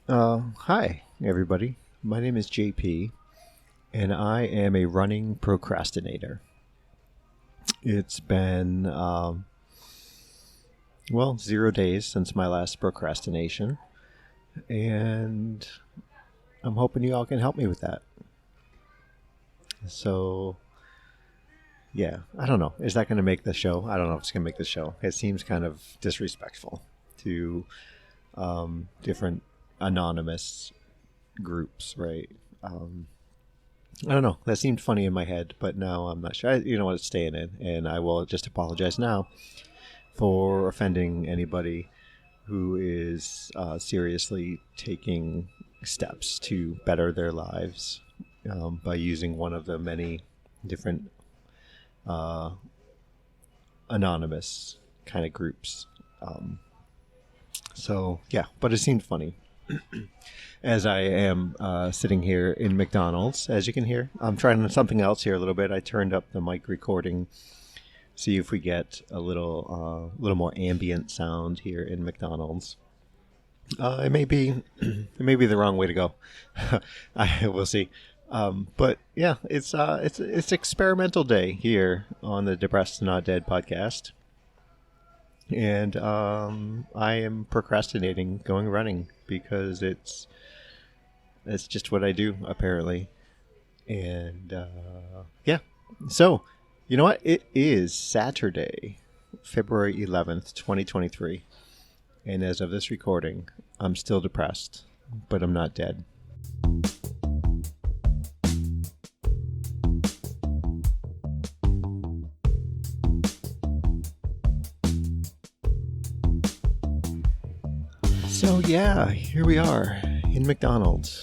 Hi, everybody. My name is JP, and I am a running procrastinator. It's been, 0 days since my last procrastination, and I'm hoping you all can help me with that. So, yeah, I don't know. Is that going to make the show? I don't know if it's going to make the show. It seems kind of disrespectful to different anonymous groups, right? Um, I don't know. That seemed funny in my head, but now I'm not sure. You know what? It's staying in, and I will just apologize now for offending anybody who is seriously taking steps to better their lives by using one of the many different uh, anonymous kind of groups. Um, yeah, but it seemed funny as I am sitting here in McDonald's. As you can hear, I'm trying something else here a little bit. I turned up the mic recording, see if we get a little more ambient sound here in McDonald's. It may be it may be the wrong way to go. I will see. But yeah, it's experimental day here on the Depressed Not Dead podcast, and I am procrastinating going running because it's just what I do apparently. And yeah, so you know what? It is Saturday, February 11th, 2023. And as of this recording, I'm still depressed, but I'm not dead. So yeah, here we are in McDonald's,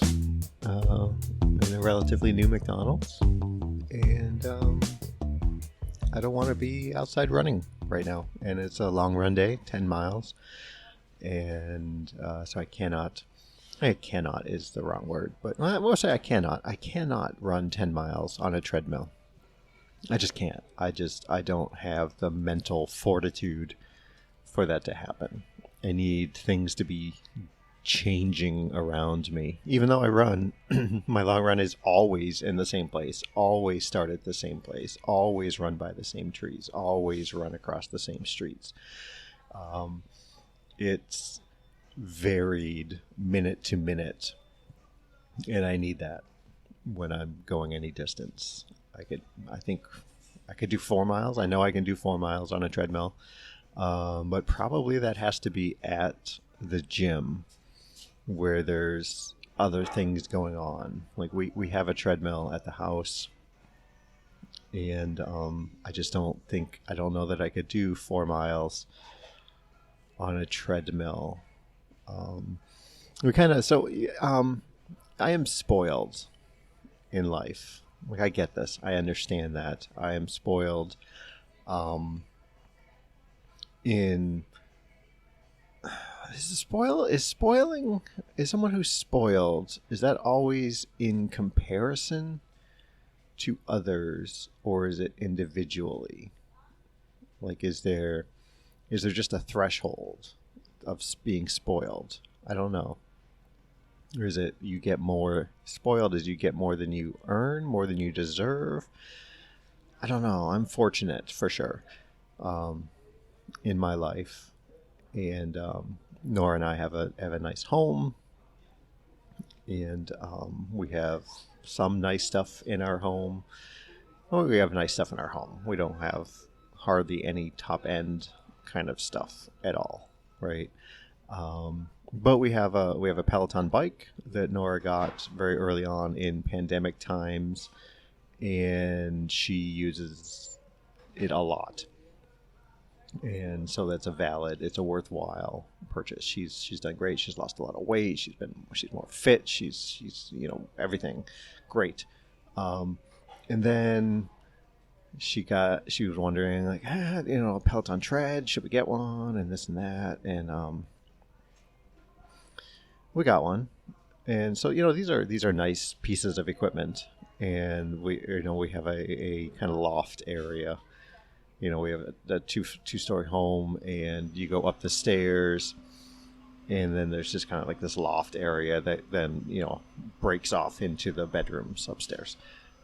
in a relatively new McDonald's, and I don't want to be outside running right now. And it's a long run day, 10 miles, and so I cannot. I cannot is the wrong word, but I will say I cannot. I cannot run 10 miles on a treadmill. I just can't. I don't have the mental fortitude for that to happen. I need things to be changing around me. Even though I run, my long run is always in the same place, always start at the same place, always run by the same trees, always run across the same streets. It's varied minute to minute, and I need that when I'm going any distance. I think I could do 4 miles. I know I can do 4 miles on a treadmill, but probably that has to be at the gym where there's other things going on. Like we have a treadmill at the house, and I don't know that I could do 4 miles on a treadmill. We kind of so I am spoiled in life. Like I get this, I understand that I am spoiled. In is spoiling is someone who's spoiled, is that always in comparison to others, or is it individually? Like is there just a threshold of being spoiled? I don't know. Or is it you get more spoiled as you get more than you earn, more than you deserve? I don't know. I'm fortunate for sure in my life, and Nora and I have a nice home, and we have some nice stuff in our home. Well, we have nice stuff in our home. We don't have hardly any top end kind of stuff at all, right? But we have a Peloton bike that Nora got very early on in pandemic times, and she uses it a lot. And so it's a worthwhile purchase. She's done great. She's lost a lot of weight. She's more fit. She's everything great. And then she was wondering like, Peloton tread, should we get one, and this and that, and we got one. And so these are nice pieces of equipment, and we have a kind of loft area. We have a two-story home, and you go up the stairs, and then there's just kind of like this loft area that then breaks off into the bedrooms upstairs.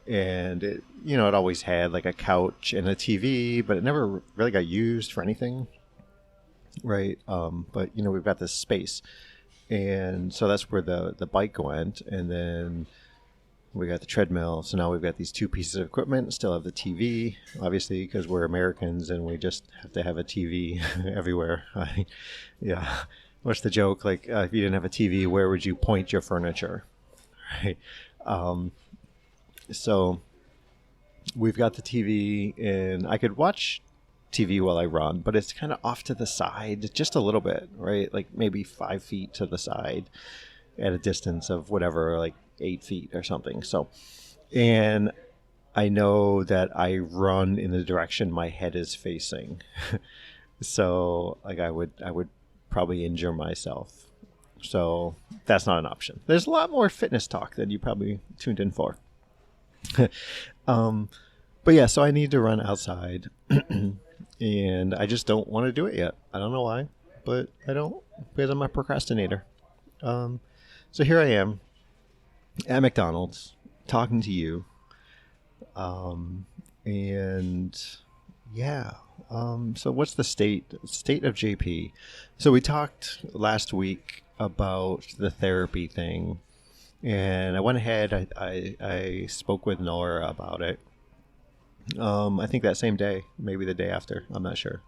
And it always had like a couch and a TV, but it never really got used for anything, right? But we've got this space, and so that's where the bike went, and then we got the treadmill. So now we've got these two pieces of equipment. Still have the TV, obviously, because we're Americans and we just have to have a TV everywhere. Yeah. What's the joke? Like, if you didn't have a TV, where would you point your furniture? Right. So we've got the TV, and I could watch TV while I run, but it's kind of off to the side just a little bit, right? Like maybe 5 feet to the side at a distance of whatever, like 8 feet or something. So, and I know that I run in the direction my head is facing. So like I would probably injure myself. So that's not an option. There's a lot more fitness talk that you probably tuned in for. But yeah, so I need to run outside and I just don't want to do it yet. I don't know why, but I don't, because I'm a procrastinator. So here I am at McDonald's talking to you. And yeah. So what's the state of JP? So we talked last week about the therapy thing, and I went ahead, I spoke with Nora about it. I think that same day, maybe the day after, I'm not sure.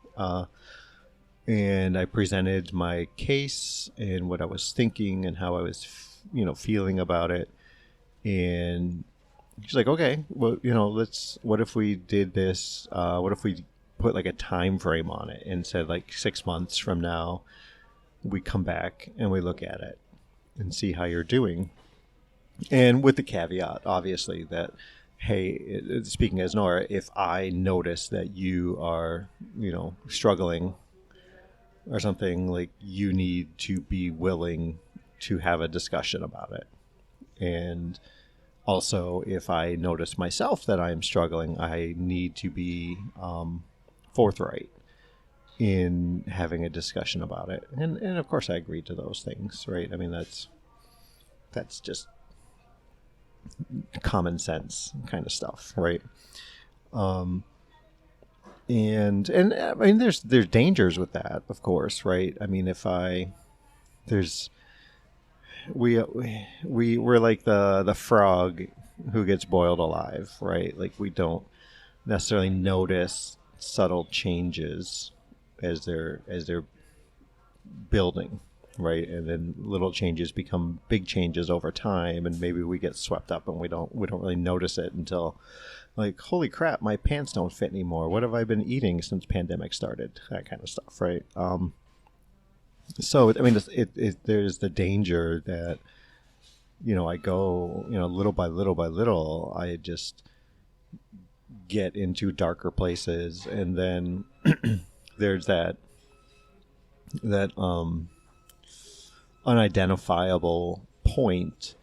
And I presented my case and what I was thinking and how I was, feeling about it. And she's like, okay, well, what if we did this? What if we put like a time frame on it and said like 6 months from now, we come back and we look at it and see how you're doing. And with the caveat, obviously, that, hey, speaking as Nora, if I notice that you are, struggling or something, like you need to be willing to have a discussion about it. And also, if I notice myself that I am struggling, I need to be forthright in having a discussion about it. And of course I agreed to those things, right? I mean, that's just common sense kind of stuff, right? And I mean, there's dangers with that, of course, right? I mean, we're like the frog who gets boiled alive, right? Like we don't necessarily notice subtle changes as they're building, right? And then little changes become big changes over time, and maybe we get swept up and we don't really notice it until, like, holy crap, my pants don't fit anymore. What have I been eating since pandemic started? That kind of stuff, right? So I mean, there's the danger that I go little by little, I just get into darker places, and then there's that unidentifiable point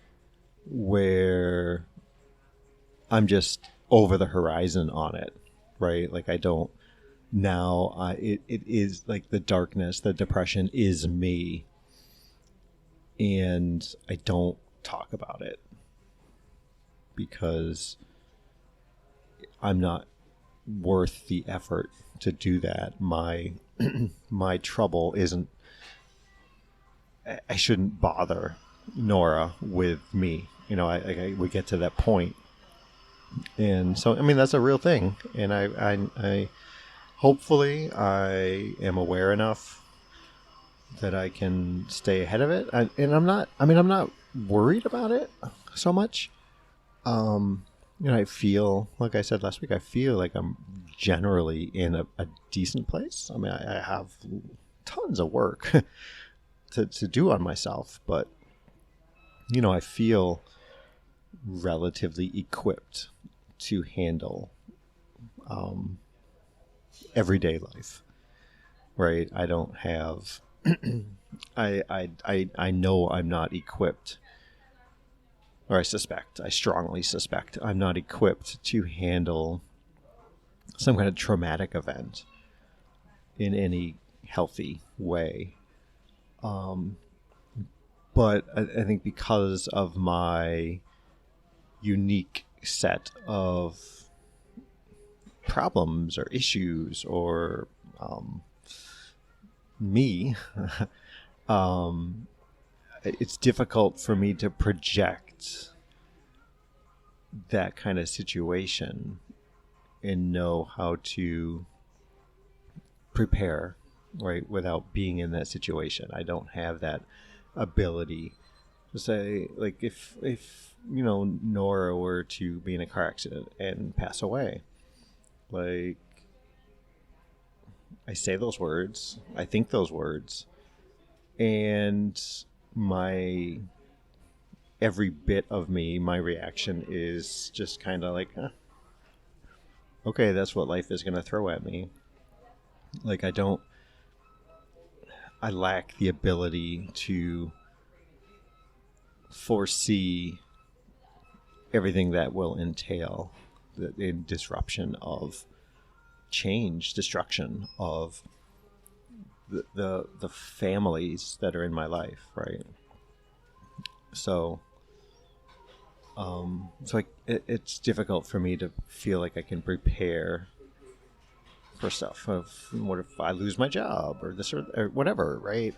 where I'm just over the horizon on it, right? Like I don't now. It is like the darkness, the depression is me, and I don't talk about it because I'm not worth the effort to do that. My trouble isn't. I shouldn't bother Nora with me. We get to that point, and so I mean that's a real thing. And I hopefully I am aware enough that I can stay ahead of it. And I'm not. I mean, I'm not worried about it so much. I feel, like I said last week, I feel like I'm generally in a decent place. I mean, I have tons of work to do on myself, but, I feel relatively equipped to handle everyday life, right? I don't have, I know I'm not equipped, or I strongly suspect I'm not equipped to handle some kind of traumatic event in any healthy way. but I think because of my unique set of problems or issues or me, it's difficult for me to project that kind of situation and know how to prepare, right, without being in that situation. I don't have that ability to say, like, if Nora were to be in a car accident and pass away, like, I say those words, I think those words, and my every bit of me, my reaction is just kind of like, okay, that's what life is going to throw at me. Like, I lack the ability to foresee everything that will entail the disruption of change, destruction of the families that are in my life, right? So it's difficult for me to feel like I can prepare for stuff. What if I lose my job or this or whatever, right?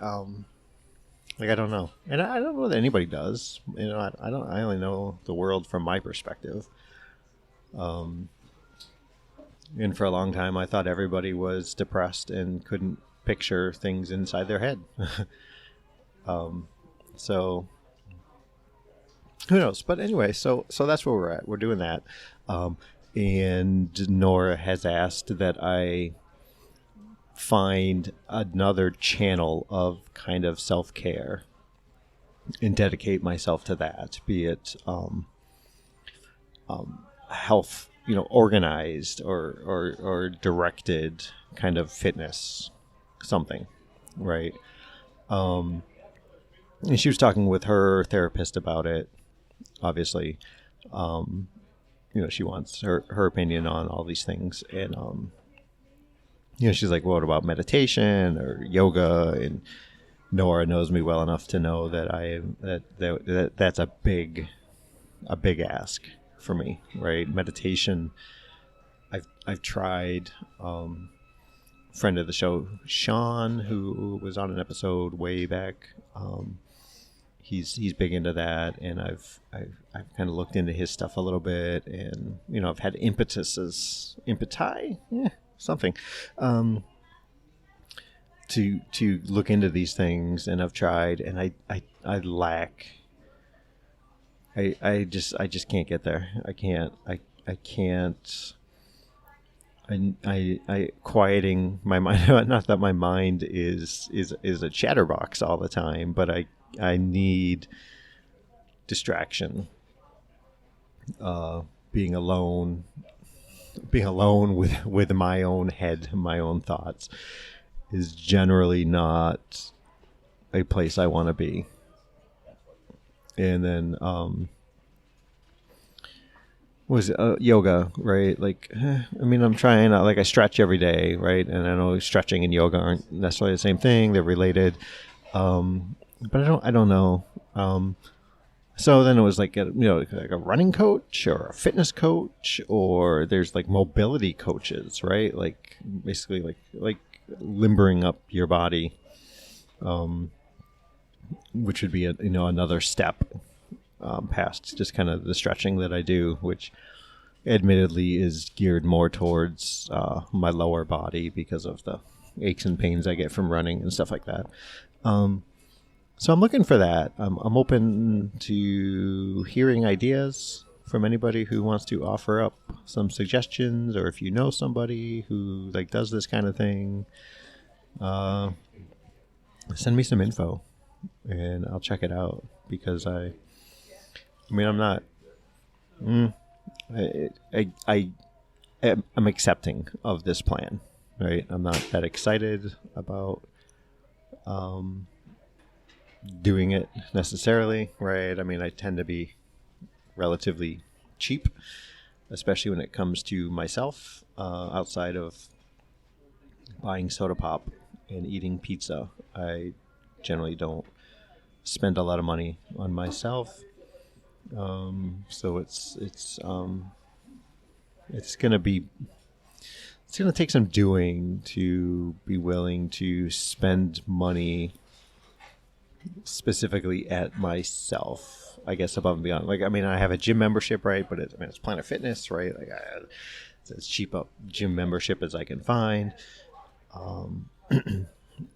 Like, I don't know, and I don't know that anybody does. I don't. I only know the world from my perspective. And for a long time, I thought everybody was depressed and couldn't picture things inside their head. So who knows? But anyway, so that's where we're at. We're doing that. And Nora has asked that I find another channel of kind of self-care and dedicate myself to that, be it health, organized or directed kind of fitness, something, right? And she was talking with her therapist about it, obviously. She wants her opinion on all these things, and she's like, well, what about meditation or yoga? And Nora knows me well enough to know that that's a big ask for me, right? Meditation, I've tried. Friend of the show, Sean, who was on an episode way back, he's big into that, and I've kind of looked into his stuff a little bit, and I've had something, to look into these things, and I've tried, and I lack. I just can't get there. I can't. I quieting my mind. Not that my mind is a chatterbox all the time, but I need distraction. Being alone with my own head, my own thoughts, is generally not a place I want to be. And then was yoga, right? Like, I'm trying. I stretch every day, right? And I know stretching and yoga aren't necessarily the same thing; they're related. But I don't know. So then it was like like a running coach or a fitness coach, or there's like mobility coaches, right? Like basically like limbering up your body, which would be another step past just kind of the stretching that I do, which admittedly is geared more towards my lower body because of the aches and pains I get from running and stuff like that. So I'm looking for that. I'm open to hearing ideas from anybody who wants to offer up some suggestions, or if you know somebody who does this kind of thing, send me some info and I'll check it out, because I'm not. I'm accepting of this plan, right? I'm not that excited about doing it necessarily, right? I tend to be relatively cheap, especially when it comes to myself, outside of buying soda pop and eating pizza. I generally don't spend a lot of money on myself. So it's gonna be it's gonna take some doing to be willing to spend money specifically at myself. I guess above and beyond. Like, I mean, I have a gym membership, right? But it's Planet Fitness, right? Like, it's as cheap a gym membership as I can find.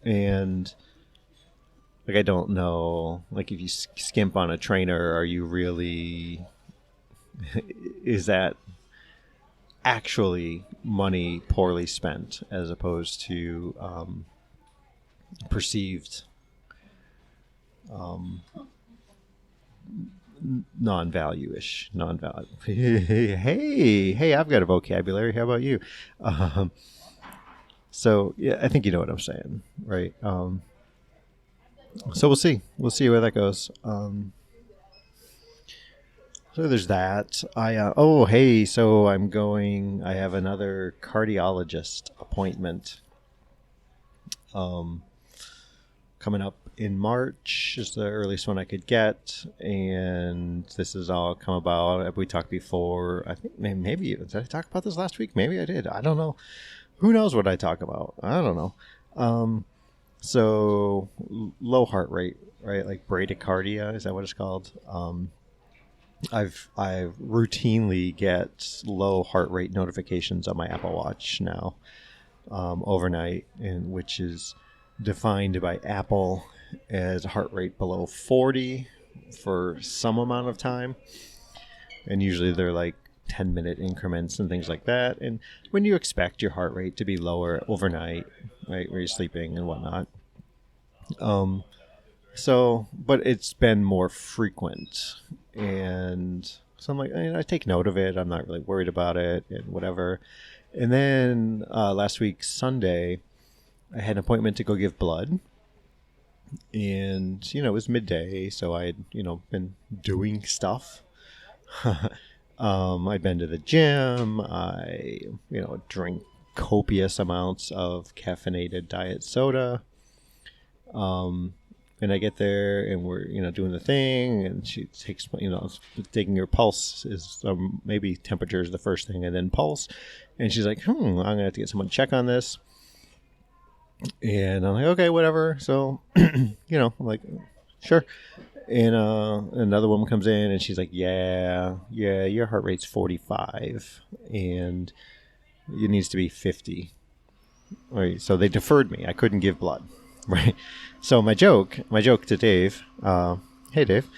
And like, I don't know, like, if you skimp on a trainer, are you really, is that actually money poorly spent as opposed to perceived non-value-ish, non-value. Hey, I've got a vocabulary. How about you? So yeah, I think you know what I'm saying, right? So we'll see where that goes. So there's that. So I have another cardiologist appointment coming up in March is the earliest one I could get, and this has all come about. We talked before. I think maybe did I talk about this last week? Maybe I did. I don't know. Who knows what I talk about? I don't know. So low heart rate, right? Like bradycardia, is that what it's called? I routinely get low heart rate notifications on my Apple Watch now, overnight, and which is defined by Apple as heart rate below 40 for some amount of time, and usually they're like 10-minute increments and things like that. And when you expect your heart rate to be lower overnight, right, where you're sleeping and whatnot, but it's been more frequent, and so I'm like, I take note of it. I'm not really worried about it and whatever. And then last week Sunday, I had an appointment to go give blood, and it was midday, so I had been doing stuff. I'd been to the gym. I drink copious amounts of caffeinated diet soda. And I get there, and we're doing the thing, and she takes taking your pulse is maybe temperature is the first thing, and then pulse, and she's like, I'm gonna have to get someone to check on this. And I'm like, okay, whatever. So, I'm like, sure. And another woman comes in, and she's like, yeah, your heart rate's 45, and it needs to be 50. Right. So they deferred me. I couldn't give blood. Right. So my joke to Dave, hey Dave,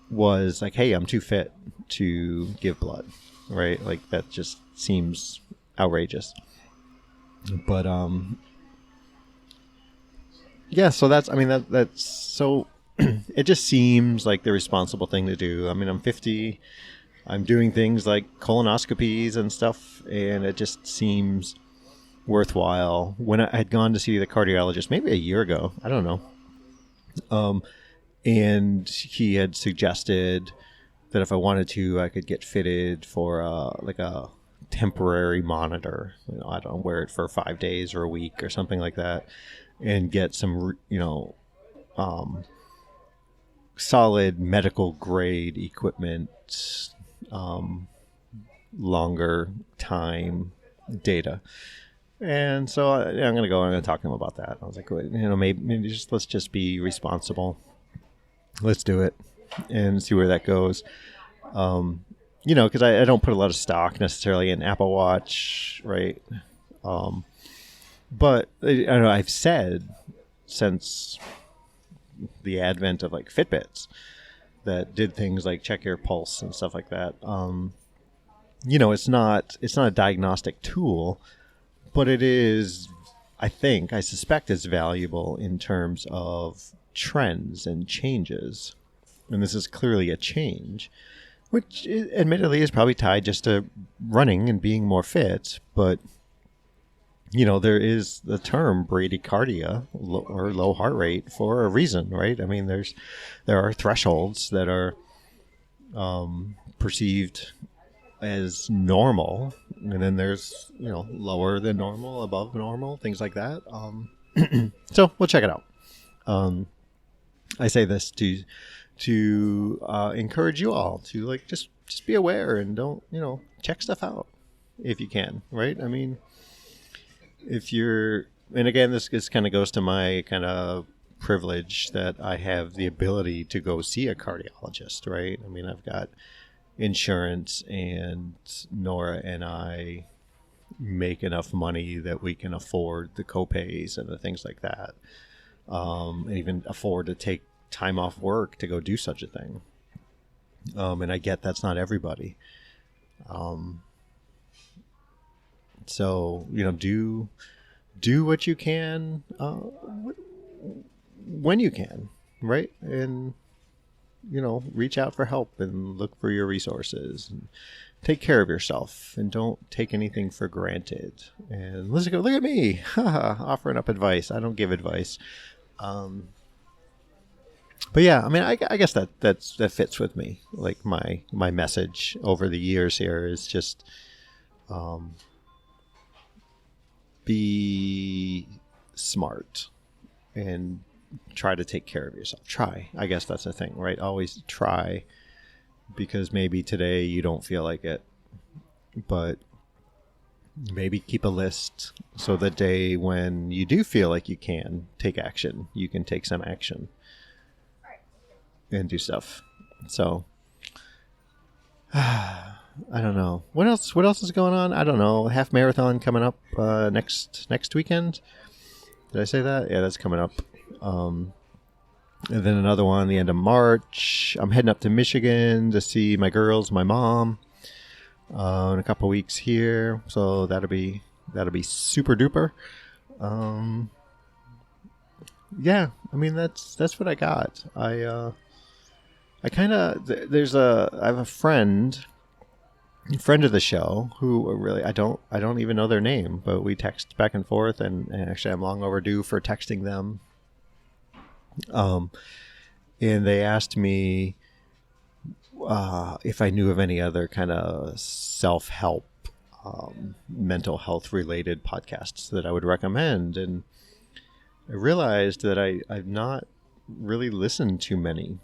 was like, hey, I'm too fit to give blood. Right. Like, that just seems outrageous. But yeah, so that's so it just seems like the responsible thing to do. I mean, I'm 50, I'm doing things like colonoscopies and stuff, and it just seems worthwhile. When I had gone to see the cardiologist maybe a year ago, I don't know, and he had suggested that if I wanted to, I could get fitted for like a temporary monitor. I don't wear it for 5 days or a week or something like that, and get some solid medical grade equipment, longer time data. And so I'm going to go. I'm going to talk to him about that. I was like, maybe let's just be responsible. Let's do it and see where that goes. Because I don't put a lot of stock necessarily in Apple Watch, right? But I don't know. I've said since the advent of like Fitbits that did things like check your pulse and stuff like that. It's not a diagnostic tool, but it is. I suspect it's valuable in terms of trends and changes, and this is clearly a change, which admittedly is probably tied just to running and being more fit, but. There is the term bradycardia or low heart rate for a reason, right? I mean, there are thresholds that are perceived as normal, and then there's lower than normal, above normal, things like that. So we'll check it out. I say this to encourage you all to like just be aware and don't check stuff out if you can, right? I mean, if you're, and again, this kind of goes to my kind of privilege that I have the ability to go see a cardiologist, right? I mean, I've got insurance, and Nora and I make enough money that we can afford the copays and the things like that, and even afford to take time off work to go do such a thing. And I get that's not everybody. So do what you can when you can, right? And reach out for help and look for your resources and take care of yourself and don't take anything for granted. And let's go, look at me offering up advice. I don't give advice. But yeah, I mean, I guess that fits with me. Like my message over the years here is just be smart and try to take care of yourself. Try. I guess that's the thing, right? Always try, because maybe today you don't feel like it, but maybe keep a list so the day when you do feel like you can take action, you can take some action and do stuff. So I don't know. What else is going on? I don't know. Half marathon coming up next weekend. Did I say that? Yeah, that's coming up. And then another one the end of March. I'm heading up to Michigan to see my girls, my mom, in a couple weeks here. So that'll be super duper. Yeah, I mean that's what I got. I kind of I have a friend of the show who really I don't even know their name, but we text back and forth, and actually I'm long overdue for texting them. And they asked me if I knew of any other kind of self-help, mental health related podcasts that I would recommend, and I realized that I've not really listened to many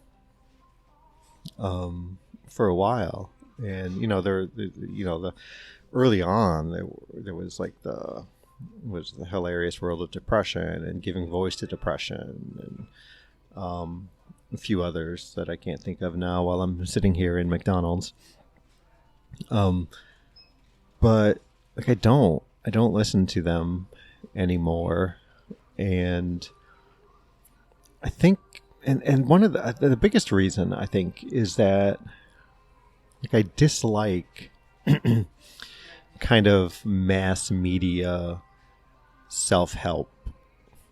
for a while. And the early on there was like the hilarious world of depression and giving voice to depression, and a few others that I can't think of now while I'm sitting here in McDonald's. But like I don't listen to them anymore, and I think and one of the biggest reason I think is that like I dislike kind of mass media self-help.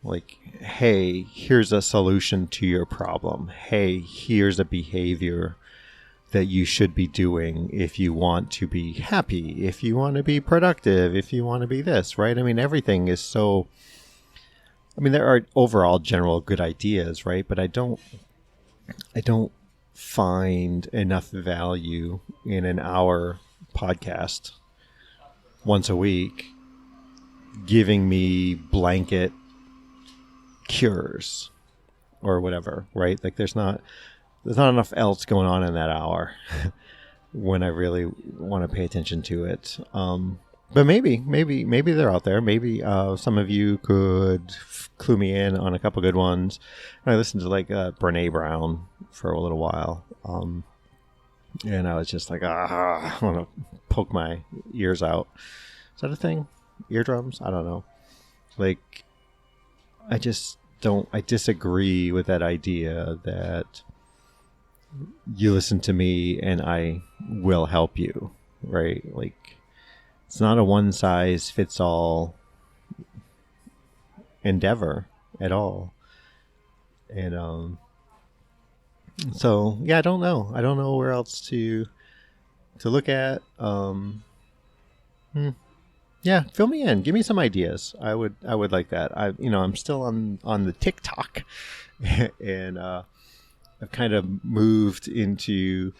Like, hey, here's a solution to your problem. Hey, here's a behavior that you should be doing if you want to be happy, if you want to be productive, if you want to be this, right? I mean, everything is so... I mean, there are overall general good ideas, right? But I don't find enough value in an hour podcast once a week giving me blanket cures or whatever, right? Like there's not enough else going on in that hour when I really want to pay attention to it. But maybe they're out there. Maybe some of you could clue me in on a couple good ones. I listened to like Brene Brown for a little while, and I was just like, I want to poke my ears out. Is that a thing? Eardrums? I don't know. Like, I disagree with that idea that you listen to me and I will help you, right? Like, it's not a one size fits all endeavor at all. And so yeah, I don't know where else to look at. Yeah, fill me in. Give me some ideas. I would like that. I'm still on the TikTok, and I've kind of moved into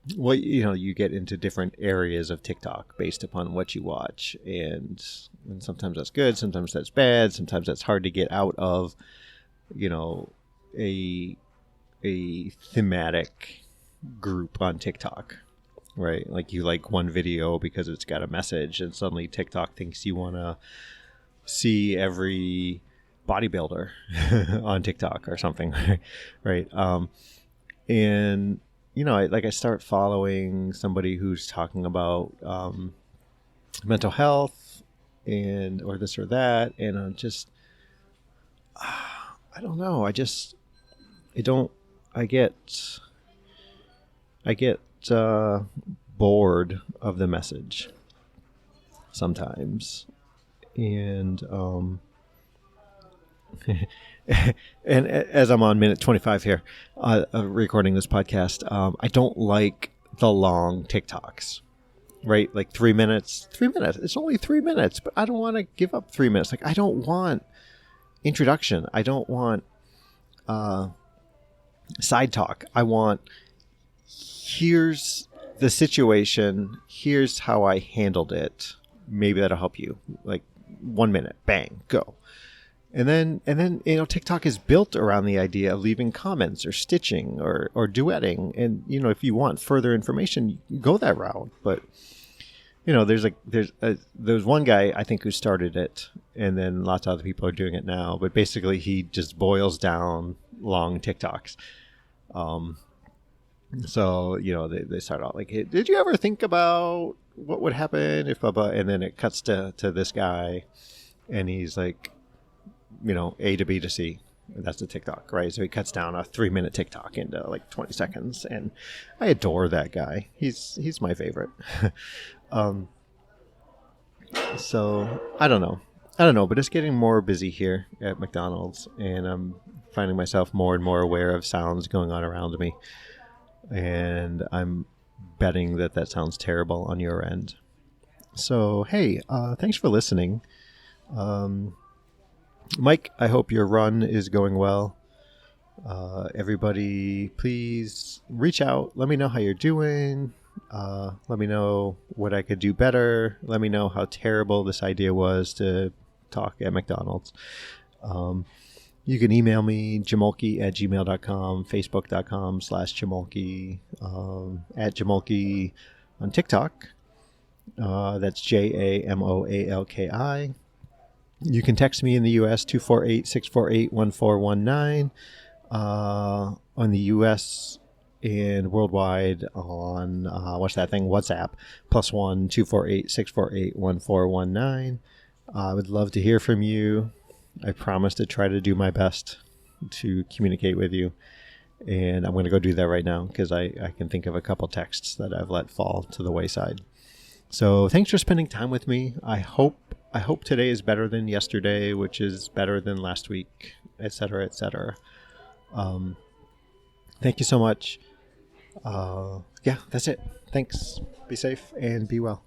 you get into different areas of TikTok based upon what you watch, and sometimes that's good, sometimes that's bad, sometimes that's hard to get out of. you know, a thematic group on TikTok, right? Like you like one video because it's got a message, and suddenly TikTok thinks you want to see every bodybuilder on TikTok or something, right? And I start following somebody who's talking about mental health and or this or that, and I'm just I don't know. I don't. I get bored of the message sometimes, and and as I'm on minute 25 here, recording this podcast, I don't like the long TikToks, right? Like 3 minutes, 3 minutes. It's only 3 minutes, but I don't want to give up 3 minutes. Like I don't want introduction. I don't want side talk. I want, here's the situation. Here's how I handled it. Maybe that'll help you. Like 1 minute, bang, go. And then TikTok is built around the idea of leaving comments or stitching or duetting. And if you want further information, go that route. But there's one guy I think who started it, and then lots of other people are doing it now. But basically, he just boils down long TikToks. So they start out like, hey, did you ever think about what would happen if blah blah? And then it cuts to this guy, and he's like, A to B to C. That's a TikTok, right? So he cuts down a 3-minute TikTok into like 20 seconds, and I adore that guy. He's my favorite. So I don't know, but it's getting more busy here at McDonald's, and I'm finding myself more and more aware of sounds going on around me, and I'm betting that sounds terrible on your end. So hey, thanks for listening. Mike, I hope your run is going well. Everybody, please reach out. Let me know how you're doing. Let me know what I could do better. Let me know how terrible this idea was to talk at McDonald's. You can email me, jamolke@gmail.com, facebook.com/jamolke, at jamolke on TikTok. That's JAMOALKI. You can text me in the U.S. 248-648-1419. On the U.S. and worldwide on WhatsApp +1 248-648-1419. I would love to hear from you. I promise to try to do my best to communicate with you, and I'm going to go do that right now because I can think of a couple texts that I've let fall to the wayside. So thanks for spending time with me. I hope today is better than yesterday, which is better than last week, etc., etc. Thank you so much. Yeah, that's it. Thanks. Be safe and be well.